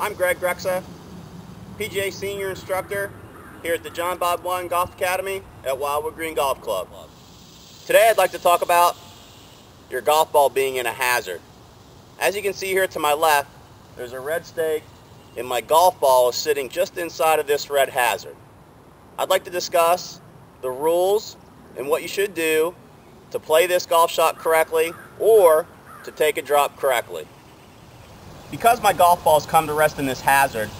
I'm Greg Grexa, PGA Senior Instructor here at the John Bob One Golf Academy at Wildwood Green Golf Club. Today I'd like to talk about your golf ball being in a hazard. As you can see here to my left, there's a red stake and my golf ball is sitting just inside of this red hazard. I'd like to discuss the rules and what you should do to play this golf shot correctly or to take a drop correctly. Because my golf balls come to rest in this hazard,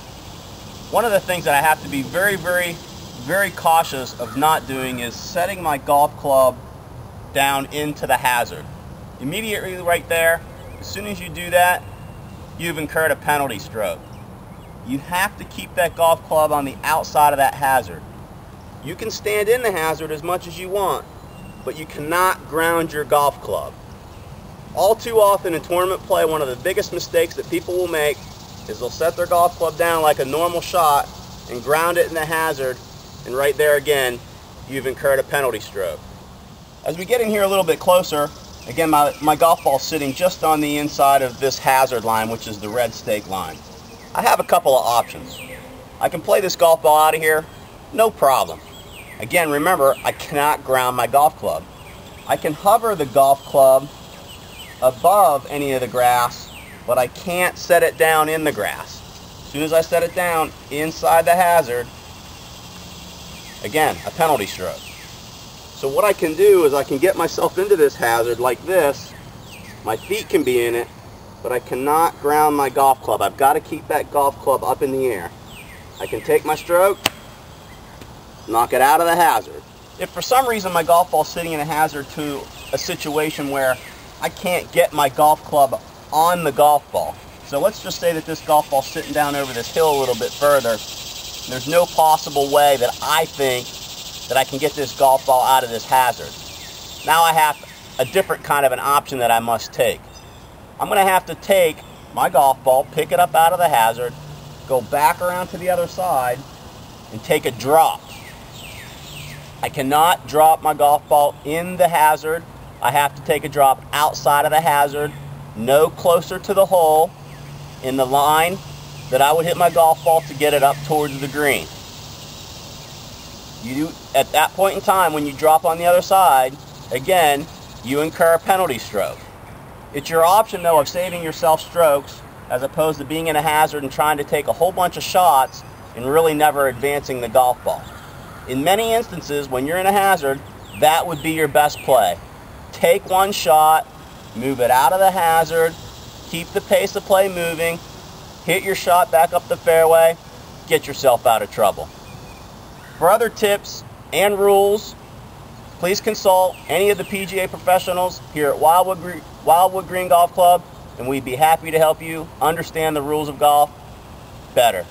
one of the things that I have to be very cautious of not doing is setting my golf club down into the hazard. Immediately right there, as soon as you do that, you've incurred a penalty stroke. You have to keep that golf club on the outside of that hazard. You can stand in the hazard as much as you want, but you cannot ground your golf club. All too often in tournament play, one of the biggest mistakes that people will make is they'll set their golf club down like a normal shot and ground it in the hazard, and right there again, you've incurred a penalty stroke. As we get in here a little bit closer, again, my golf ball's sitting just on the inside of this hazard line, which is the red stake line. I have a couple of options. I can play this golf ball out of here, no problem. Again, remember, I cannot ground my golf club. I can hover the golf club above any of the grass, but I can't set it down in the grass. As soon as I set it down inside the hazard, again, a penalty stroke. So what I can do is I can get myself into this hazard like this. My feet can be in it, but I cannot ground my golf club. I've got to keep that golf club up in the air. I can take my stroke, knock it out of the hazard. If for some reason my golf ball's sitting in a hazard to a situation where I can't get my golf club on the golf ball. So let's just say that this golf ball's sitting down over this hill a little bit further. There's no possible way that I think that I can get this golf ball out of this hazard. Now I have a different kind of an option that I must take. I'm going to have to take my golf ball, pick it up out of the hazard, go back around to the other side, and take a drop. I cannot drop my golf ball in the hazard. I have to take a drop outside of the hazard, no closer to the hole in the line that I would hit my golf ball to get it up towards the green. At that point in time, when you drop on the other side, again, you incur a penalty stroke. It's your option, though, of saving yourself strokes as opposed to being in a hazard and trying to take a whole bunch of shots and really never advancing the golf ball. In many instances, when you're in a hazard, that would be your best play. Take one shot, move it out of the hazard, keep the pace of play moving, hit your shot back up the fairway, get yourself out of trouble. For other tips and rules, please consult any of the PGA professionals here at Wildwood Green Golf Club, and we'd be happy to help you understand the rules of golf better.